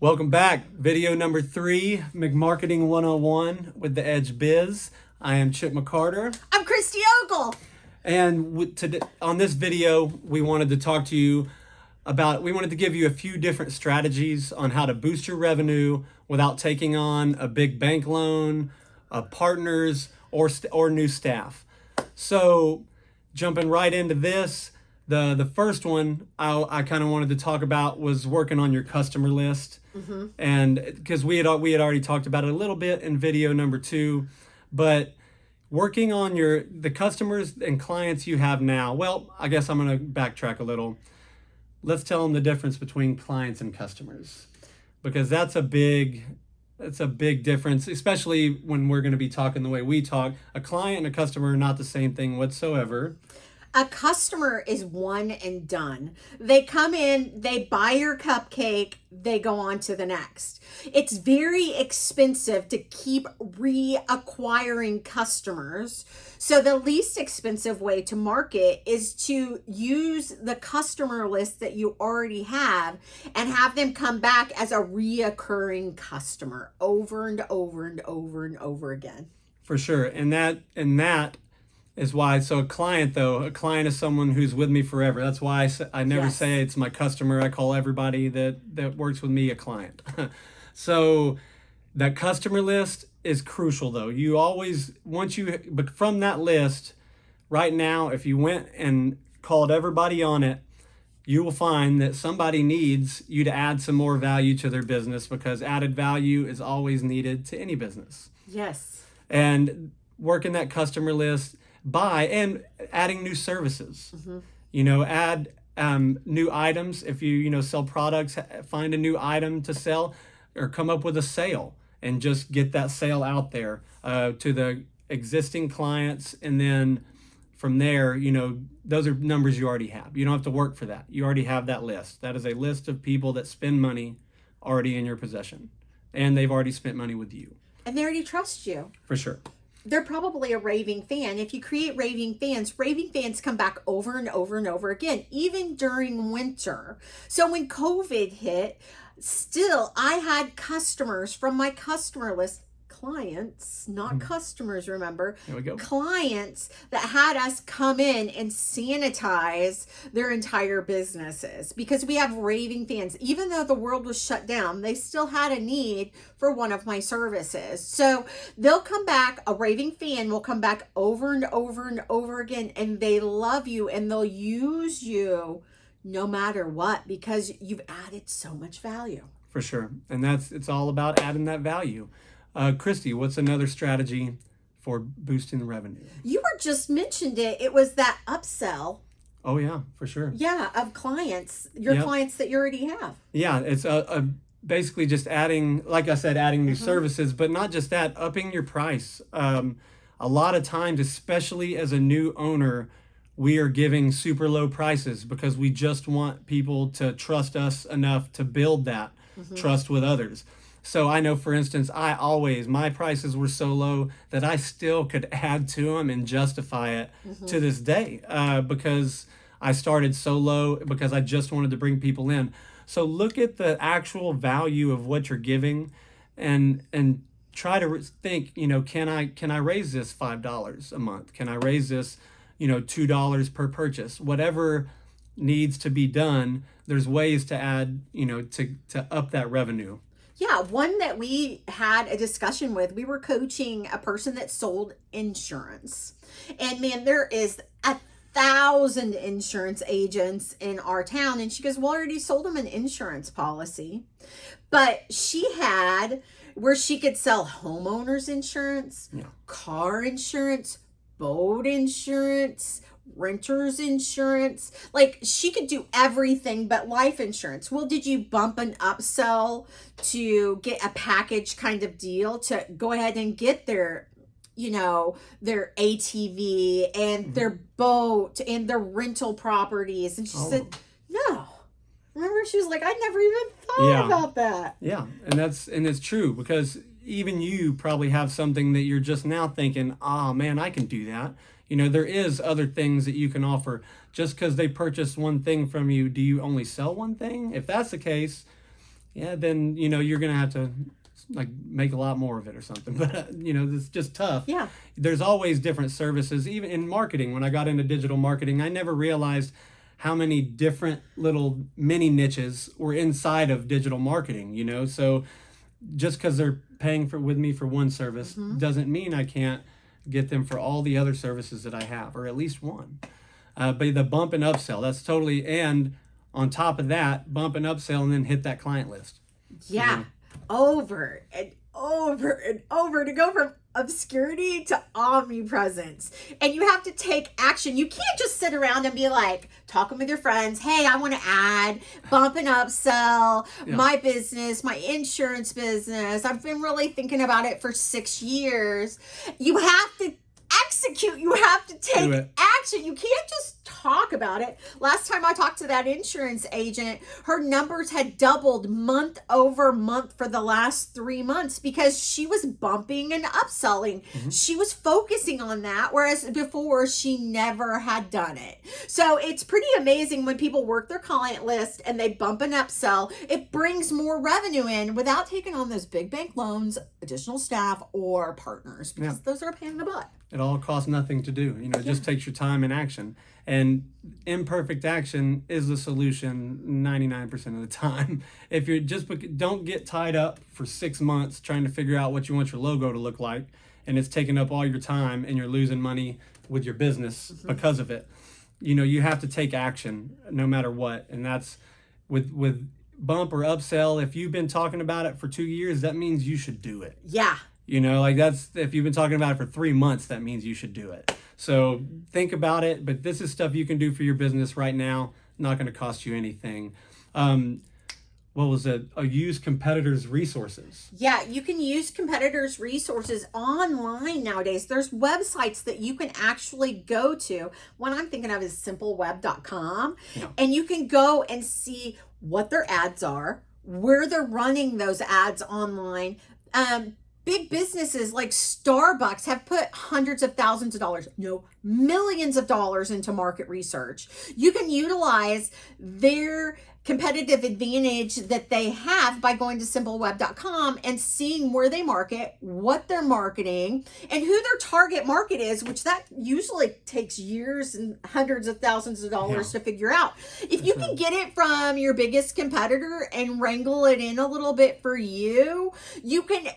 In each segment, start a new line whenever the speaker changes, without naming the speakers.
Welcome back. Video number 3, McMarketing 101 with the Edge Biz. I am Chip McCarter.
I'm Christy Ogle.
And on this video, we wanted to talk to you we wanted to give you a few different strategies on how to boost your revenue without taking on a big bank loan, partners, or new staff. So jumping right into this, the first one I kind of wanted to talk about was working on your customer list. Mm-hmm. And because we had already talked about it a little bit in video number 2, but working on the customers and clients you have now. Well, I guess I'm going to backtrack a little. Let's tell them the difference between clients and customers, because that's a big difference, especially when we're going to be talking the way we talk. A client and a customer are not the same thing whatsoever.
A customer is one and done. They come in, they buy your cupcake, they go on to the next. It's very expensive to keep reacquiring customers. So the least expensive way to market is to use the customer list that you already have and have them come back as a reoccurring customer over and over and over and over again.
For sure. And that is why. So a client is someone who's with me forever. That's why I never say it's my customer. I call everybody that works with me a client. So that customer list is crucial, though. You always, but from that list right now, if you went and called everybody on it, you will find that somebody needs you to add some more value to their business, because added value is always needed to any business.
Yes.
And working that customer list and adding new services. Mm-hmm. Add new items. If you sell products, find a new item to sell, or come up with a sale and just get that sale out there to the existing clients. And then from there, those are numbers you already have. You don't have to work for that. You already have that list. That is a list of people that spend money already in your possession, and they've already spent money with you.
And they already trust you.
For sure.
They're probably a raving fan. If you create raving fans come back over and over and over again, even during winter. So when COVID hit, still I had customers from my customer list, clients, not customers, remember,
there we go.
Clients that had us come in and sanitize their entire businesses, because we have raving fans. Even though the world was shut down, they still had a need for one of my services. So they'll come back, a raving fan will come back over and over and over again, and they love you and they'll use you no matter what, because you've added so much value.
For sure. And it's all about adding that value. Christy, what's another strategy for boosting the revenue?
You were just mentioned it. It was that upsell.
Oh, yeah, for sure.
Yeah, of clients, clients that you already have.
Yeah, it's basically just adding, like I said, adding new services, but not just that, upping your price. A lot of times, especially as a new owner, we are giving super low prices because we just want people to trust us enough to build that trust with others. So I know, for instance, my prices were so low that I still could add to them and justify it to this day, because I started so low because I just wanted to bring people in. So look at the actual value of what you're giving, and try to think, can I raise this $5 a month? Can I raise this, $2 per purchase? Whatever needs to be done, there's ways to add, to up that revenue.
Yeah, one that we had a discussion with, we were coaching a person that sold insurance. And man, there is 1,000 insurance agents in our town. And she goes, well, I already sold them an insurance policy. But she had where she could sell homeowners insurance, car insurance, boat insurance, renter's insurance. Like, she could do everything but life insurance. Well, did you bump an upsell to get a package kind of deal to go ahead and get their ATV and their boat and their rental properties? And she said, no. Remember, she was like, I never even thought about that.
Yeah, and it's true, because even you probably have something that you're just now thinking, man, I can do that. There is other things that you can offer. Just because they purchased one thing from you, do you only sell one thing? If that's the case, yeah, then, you're going to have to like make a lot more of it or something. But, it's just tough.
Yeah.
There's always different services. Even in marketing, when I got into digital marketing, I never realized how many different little mini niches were inside of digital marketing, So just because they're paying with me for one service doesn't mean I can't get them for all the other services that I have, or at least one. But the bump and upsell, that's totally, and on top of that, bump and upsell and then hit that client list.
Yeah. Over and over and over to go from obscurity to omnipresence. And you have to take action. You can't just sit around and be like talking with your friends. Hey, I want to add, bump and upsell my business, my insurance business. I've been really thinking about it for 6 years. You have to execute. You have to take action. You can't just talk about it. Last time I talked to that insurance agent, her numbers had doubled month over month for the last 3 months because she was bumping and upselling. She was focusing on that, whereas before she never had done it. So it's pretty amazing when people work their client list and they bump and upsell. It brings more revenue in without taking on those big bank loans, additional staff, or partners, because those are a pain in the butt.
It all costs nothing to do. It just takes your time and action. And imperfect action is the solution 99% of the time. If you're don't get tied up for 6 months trying to figure out what you want your logo to look like, and it's taking up all your time and you're losing money with your business because of it. You have to take action no matter what. And that's with bump or upsell. If you've been talking about it for 2 years, that means you should do it.
Yeah.
That's, if you've been talking about it for 3 months, that means you should do it. So think about it, but this is stuff you can do for your business right now. Not going to cost you anything. What was it? Use competitors' resources.
Yeah, you can use competitors' resources online nowadays. There's websites that you can actually go to. One I'm thinking of is simpleweb.com. Yeah. And you can go and see what their ads are, where they're running those ads online. Big businesses like Starbucks have put hundreds of thousands of dollars, millions of dollars into market research. You can utilize their competitive advantage that they have by going to simpleweb.com and seeing where they market, what they're marketing, and who their target market is, which that usually takes years and hundreds of thousands of dollars to figure out. If you can get it from your biggest competitor and wrangle it in a little bit for you, you can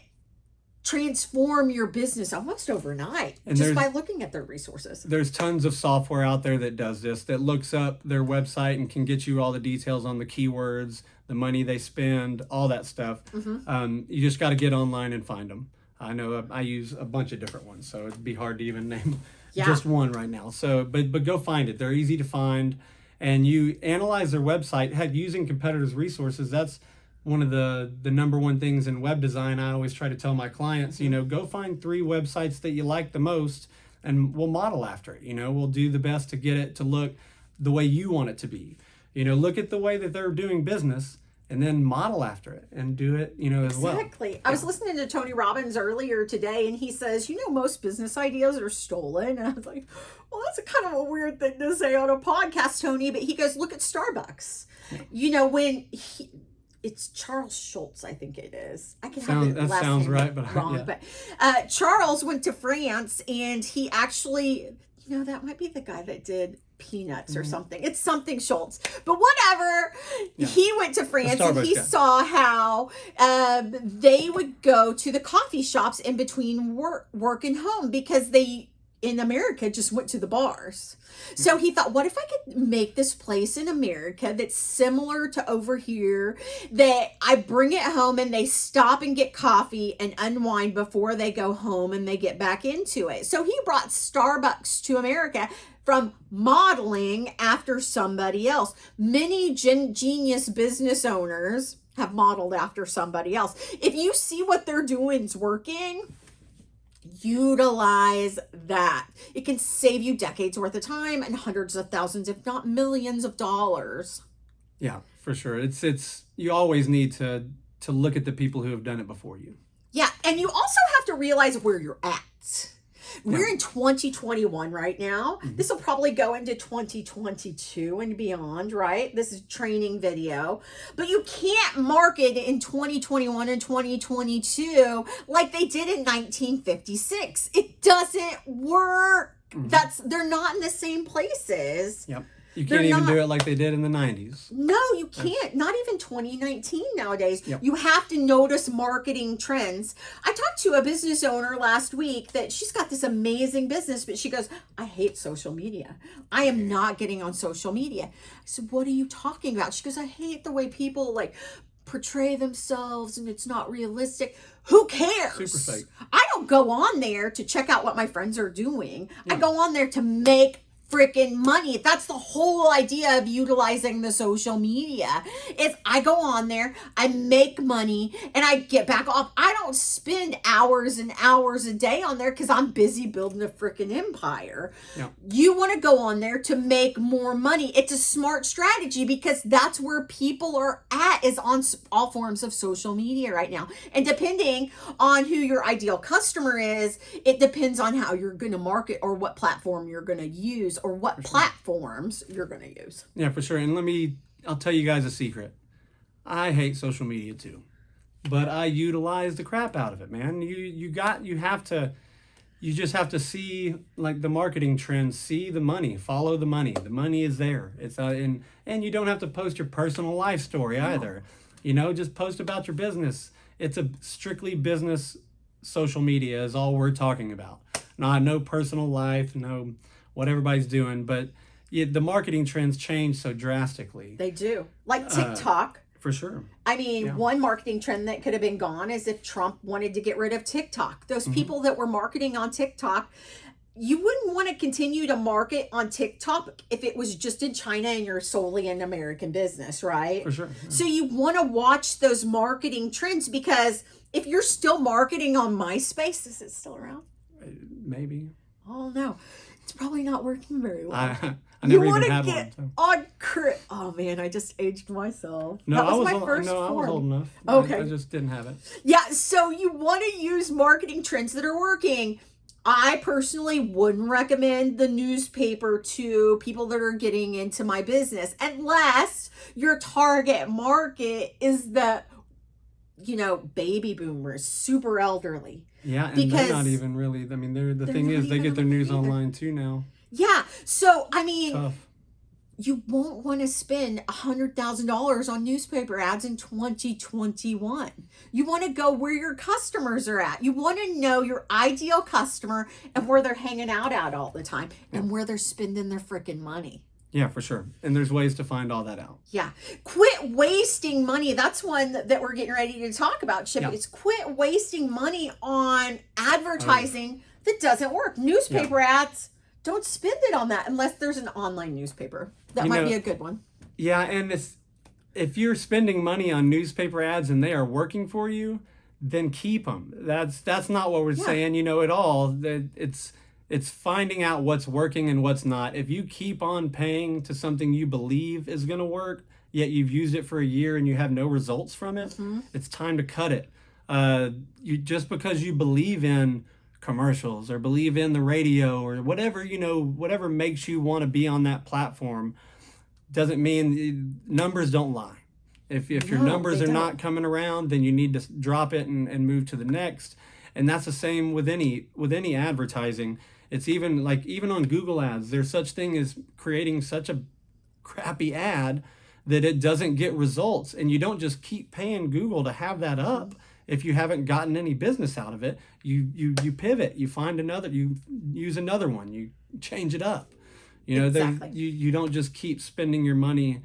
transform your business almost overnight just by looking at their resources.
There's tons of software out there that does this, that looks up their website and can get you all the details on the keywords, the money they spend, all that stuff. You just got to get online and find them. I know I use a bunch of different ones, so it'd be hard to even name just one right now. So, but go find it. They're easy to find, and you analyze their website. Heck, using competitors' resources, that's one of the number one things in web design. I always try to tell my clients, go find 3 websites that you like the most, and we'll model after it. We'll do the best to get it to look the way you want it to be. Look at the way that they're doing business and then model after it and do it, as well.
Exactly. I was listening to Tony Robbins earlier today, and he says, most business ideas are stolen. And I was like, well, that's kind of a weird thing to say on a podcast, Tony. But he goes, look at Starbucks. It's Charles Schultz, I think it is. I can have the last name
right,
wrong. But Charles went to France, and he actually, that might be the guy that did Peanuts or something. It's something Schultz. But whatever, he went to France, and he saw how they would go to the coffee shops in between work and home, because they, in America, just went to the bars. So he thought, what if I could make this place in America that's similar to over here, that I bring it home and they stop and get coffee and unwind before they go home and they get back into it. So he brought Starbucks to America from modeling after somebody else. Many genius business owners have modeled after somebody else. If you see what they're doing is working, utilize that. It can save you decades worth of time and hundreds of thousands, if not millions of dollars.
Yeah, for sure. It's you always need to look at the people who have done it before you.
Yeah, and you also have to realize where you're at. We're in 2021 right now.
Mm-hmm.
This will probably go into 2022 and beyond, right? This is training video. But you can't market in 2021 and 2022 like they did in 1956. It doesn't work.
Mm-hmm.
They're not in the same places.
Yep. You
They're
can't even
not.
do it like they did in the 90s.
No, you can't. Not even 2019 nowadays.
Yep.
You have to notice marketing trends. I talked to a business owner last week that she's got this amazing business, but she goes, I hate social media. I am not getting on social media. I said, what are you talking about? She goes, I hate the way people like portray themselves and it's not realistic. Who cares?
Super fake.
I don't go on there to check out what my friends are doing. I go on there to make freaking money. That's the whole idea of utilizing the social media. Is I go on there, I make money, and I get back off. I don't spend hours and hours a day on there because I'm busy building a freaking empire.
Yeah.
You want to go on there to make more money. It's a smart strategy because that's where people are at, is on all forms of social media right now. And depending on who your ideal customer is, it depends on how you're going to market or what platform you're going to use or what platforms you're going to use.
Yeah, for sure. And I'll tell you guys a secret. I hate social media too, but I utilize the crap out of it, man. You just have to see like the marketing trends, see the money, follow the money. The money is there. It's and you don't have to post your personal life story either. Just post about your business. It's a strictly business social media is all we're talking about. No personal life, no what everybody's doing, but the marketing trends change so drastically.
They do. Like TikTok.
For sure.
I mean, one marketing trend that could have been gone is if Trump wanted to get rid of TikTok. Those people that were marketing on TikTok, you wouldn't want to continue to market on TikTok if it was just in China and you're solely an American business, right?
For sure.
So you want to watch those marketing trends because if you're still marketing on MySpace, is it still around?
Maybe.
Oh, no. It's probably not working very well.
I never even had one. So.
Oh man, I just aged myself.
No,
that was
I
my first
I was old enough.
Okay.
I just didn't have it.
Yeah, so you want to use marketing trends that are working. I personally wouldn't recommend the newspaper to people that are getting into my business unless your target market is the baby boomers, super elderly.
Yeah, and they're not even really. I mean, the thing is, they get their news online too now.
Yeah, so I mean,
tough.
You won't want to spend $100,000 on newspaper ads in 2021. You want to go where your customers are at. You want to know your ideal customer and where they're hanging out at all the time and where they're spending their freaking money.
Yeah, for sure. And there's ways to find all that out.
Yeah. Quit wasting money. That's one that we're getting ready to talk about, Chip. Yeah. It's quit wasting money on advertising that doesn't work. Newspaper ads, don't spend it on that unless there's an online newspaper. That might be a good one.
Yeah, and if you're spending money on newspaper ads and they are working for you, then keep them. That's not what we're saying, at all. It's finding out what's working and what's not. If you keep on paying to something you believe is going to work, yet you've used it for a year and you have no results from it, it's time to cut it. Just because you believe in commercials or believe in the radio or whatever, whatever makes you want to be on that platform, doesn't mean numbers don't lie. If your numbers are not coming around, then you need to drop it and move to the next. And that's the same with any advertising. It's even on Google ads, there's such thing as creating such a crappy ad that it doesn't get results. And you don't just keep paying Google to have that up. If you haven't gotten any business out of it, you pivot, you find another, you use another one, you change it up.
Exactly.
You don't just keep spending your money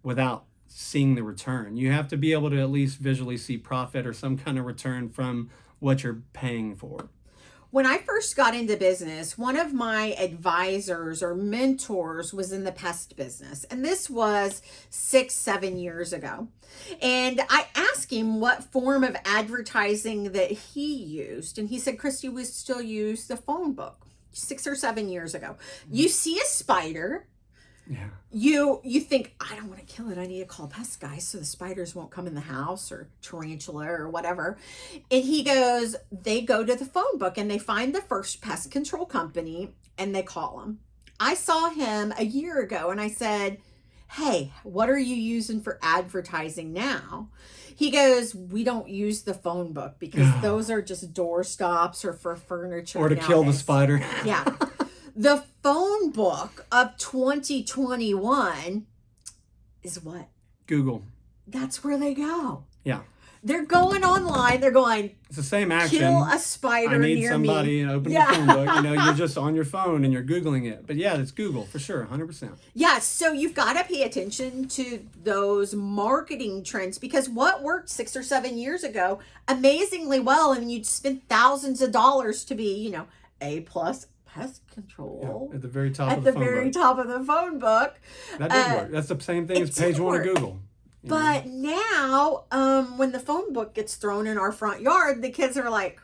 without seeing the return. You have to be able to at least visually see profit or some kind of return from what you're paying for.
When I first got into business, one of my advisors or mentors was in the pest business. And this was 6-7 years ago. And I asked him what form of advertising that he used. And he said, Christy, we still use the phone book 6 or 7 years ago. You see a spider
Yeah.
You think, I don't want to kill it. I need to call pest guys so the spiders won't come in the house, or tarantula or whatever. And he goes, they go to the phone book and they find the first pest control company and they call them. I saw him a year ago and I said, hey, what are you using for advertising now? He goes, we don't use the phone book because those are just door stops or for furniture.
Or to
nowadays.
kill the spider.
Yeah. The phone book of 2021 is what?
Google.
That's where they go.
Yeah.
They're going online. They're going,
It's the same action.
kill a spider
I need
near
somebody
me.
and open the phone book. You know, you're just on your phone and you're Googling it. But yeah, it's Google for sure, 100%.
Yeah, so you've got to pay attention to those marketing trends, because what worked 6 or 7 years ago amazingly well, and you'd spend thousands of dollars to be, you know, A+ pest control.
Yeah, at the very top
at
of the
the
phone
very
book.
top of the phone book.
That did work. That's the same thing as page 1 of Google.
But now, when the phone book gets thrown in our front yard, the kids are like,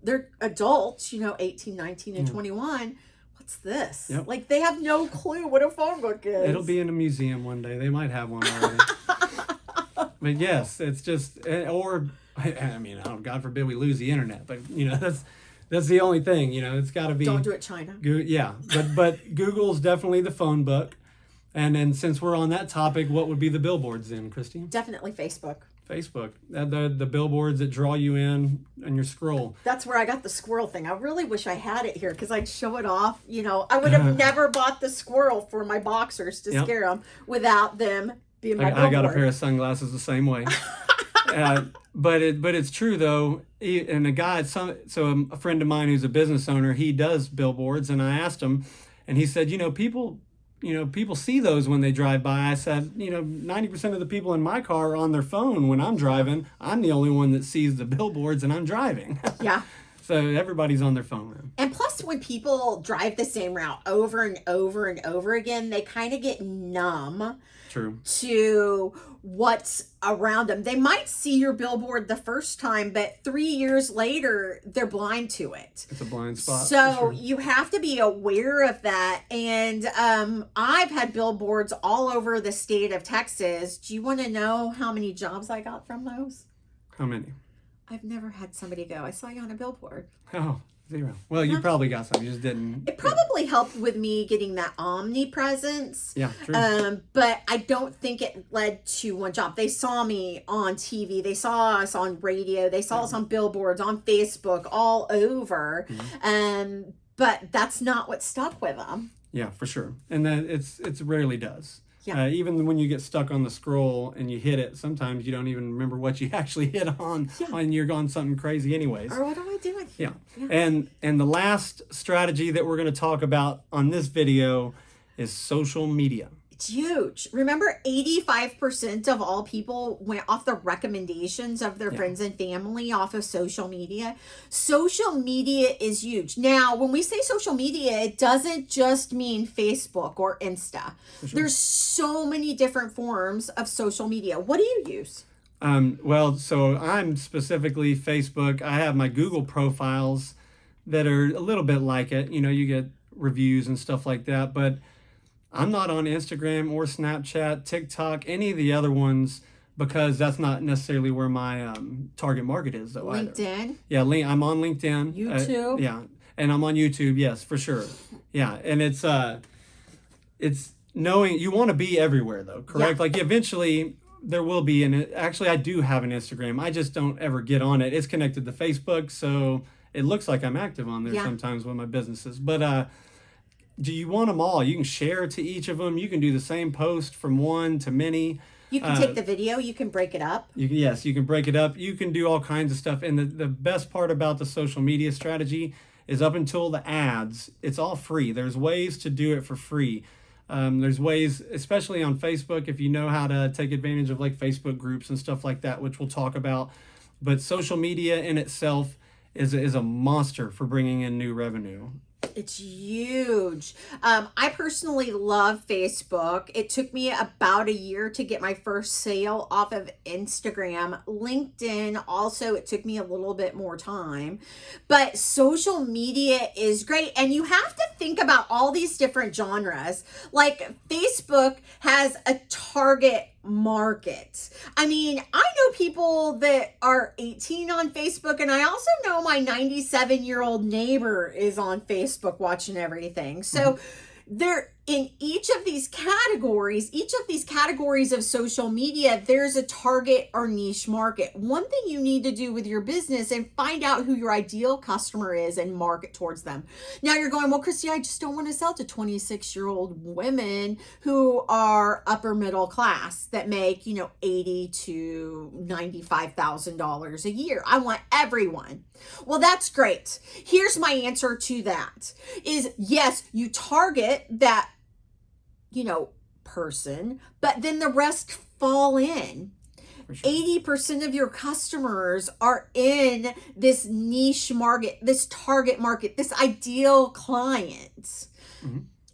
they're adults, you know, 18, 19, and 21. What's this?
Yep.
Like, they have no clue what a phone book is.
It'll be in a museum one day. They might have one already. But yes, it's just, or, I mean, God forbid we lose the internet. But, you know, that's the only thing. You know, it's got to be.
Don't do it, China.
Yeah, but Google's definitely the phone book. And then since we're on that topic, what would be the billboards then, Christy?
Definitely Facebook.
Facebook. The billboards that draw you in on your scroll.
That's where I got the squirrel thing. I really wish I had it here because I'd show it off. You know, I would have never bought the squirrel for my boxers to scare them without them being my billboard.
I got a pair of sunglasses the same way. But it's true though. And a friend of mine who's a business owner, he does billboards, and I asked him, and he said, people see those when they drive by. I said, 90% of the people in my car are on their phone when I'm driving. I'm the only one that sees the billboards and I'm driving.
Yeah.
So everybody's on their phone now.
And plus, when people drive the same route over and over and over again, they kind of get numb.
True.
To what's around them. They might see your billboard the first time, but 3 years later, they're blind to it.
It's a blind spot.
So you have to be aware of that. And I've had billboards all over the state of Texas. Do you want to know how many jobs I got from those?
How many?
I've never had somebody go, I saw you on a billboard.
Oh, 0. Well, you probably got some. You just didn't.
It probably helped with me getting that omnipresence.
Yeah, true.
But I don't think it led to one job. They saw me on TV. They saw us on radio. They saw us on billboards, on Facebook, all over. Mm-hmm. But that's not what stuck with them.
Yeah, for sure. And then it rarely does.
Yeah.
Even when you get stuck on the scroll and you hit it, sometimes you don't even remember what you actually hit on, and you're on something crazy anyways.
Or what am I doing here?
Yeah. And the last strategy that we're going to talk about on this video is social media.
It's huge. Remember, 85% of all people went off the recommendations of their friends and family off of social media. Social media is huge. Now, when we say social media, it doesn't just mean Facebook or Insta. Sure. There's so many different forms of social media. What do you use?
Well, so I'm specifically Facebook. I have my Google profiles that are a little bit like it. You get reviews and stuff like that, but I'm not on Instagram or Snapchat, TikTok, any of the other ones, because that's not necessarily where my target market is. Though
LinkedIn?
Either. Yeah, I'm on LinkedIn.
YouTube?
Yeah, and I'm on YouTube, yes, for sure. Yeah, and it's knowing you want to be everywhere, though, correct?
Yeah.
Like eventually there will be, and actually I do have an Instagram. I just don't ever get on it. It's connected to Facebook, so it looks like I'm active on there sometimes with my businesses. But do you want them all? You can share to each of them. You can do the same post from one to many.
You can take the video. You can break it up.
You can break it up. You can do all kinds of stuff. And the best part about the social media strategy is up until the ads, it's all free. There's ways to do it for free. There's ways, especially on Facebook, if you know how to take advantage of like Facebook groups and stuff like that, which we'll talk about. But social media in itself is a monster for bringing in new revenue.
It's huge. I personally love Facebook. It took me about a year to get my first sale off of Instagram. LinkedIn, also, it took me a little bit more time. But social media is great. And you have to think about all these different genres. Like Facebook has a target market. I mean, I know people that are 18 on Facebook, and I also know my 97-year-old neighbor is on Facebook watching everything. So there, in each of these categories of social media, there's a target or niche market. One thing you need to do with your business and find out who your ideal customer is and market towards them. Now you're going, well, Christy, I just don't want to sell to 26-year-old women who are upper middle class that make, $80 to $95,000 a year. I want everyone. Well, that's great. Here's my answer to that is yes, you target that person, but then the rest fall in. Sure. 80% of your customers are in this niche market, this target market, this ideal client.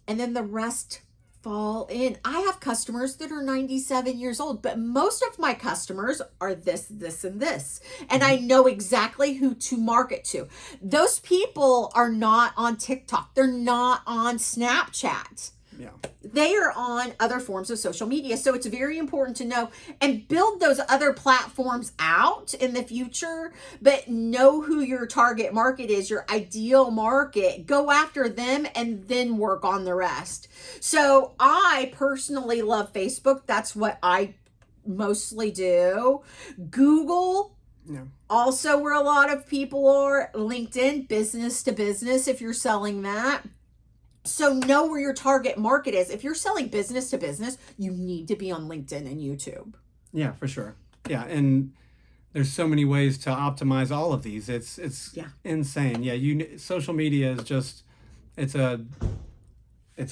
And then the rest fall in. I have customers that are 97 years old, but most of my customers are this, and this. And I know exactly who to market to. Those people are not on TikTok. They're not on Snapchat.
Yeah.
They are on other forms of social media. So it's very important to know and build those other platforms out in the future, but know who your target market is, your ideal market. Go after them and then work on the rest. So I personally love Facebook. That's what I mostly do. Google.
Yeah.
Also where a lot of people are. LinkedIn, business to business, if you're selling that. So know where your target market is. If you're selling business to business, you need to be on LinkedIn and YouTube.
Yeah, for sure. Yeah, and there's so many ways to optimize all of these. It's insane. Yeah, social media is just it's a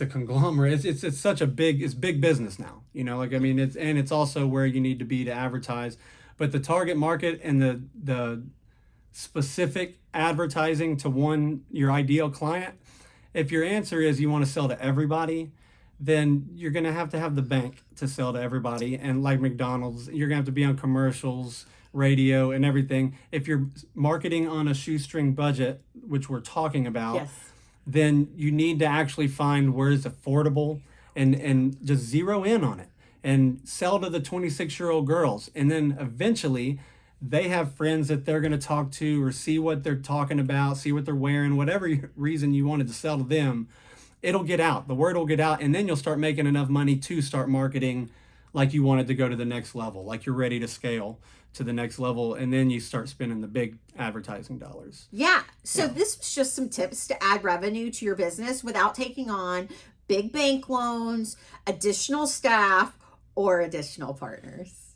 conglomerate. It's such a big business now. It's also where you need to be to advertise. But the target market and the specific advertising to your ideal client. If your answer is you want to sell to everybody, then you're going to have the bank to sell to everybody. And like McDonald's, you're going to have to be on commercials, radio, and everything. If you're marketing on a shoestring budget, which we're talking about,
yes,
then you need to actually find where it's affordable and just zero in on it and sell to the 26-year-old girls. And then eventually they have friends that they're going to talk to or see what they're talking about, see what they're wearing, whatever reason you wanted to sell to them, it'll get out. The word will get out, and then you'll start making enough money to start marketing like you wanted to go to the next level, like you're ready to scale to the next level, and then you start spending the big advertising dollars.
Yeah. So this was just some tips to add revenue to your business without taking on big bank loans, additional staff, or additional partners.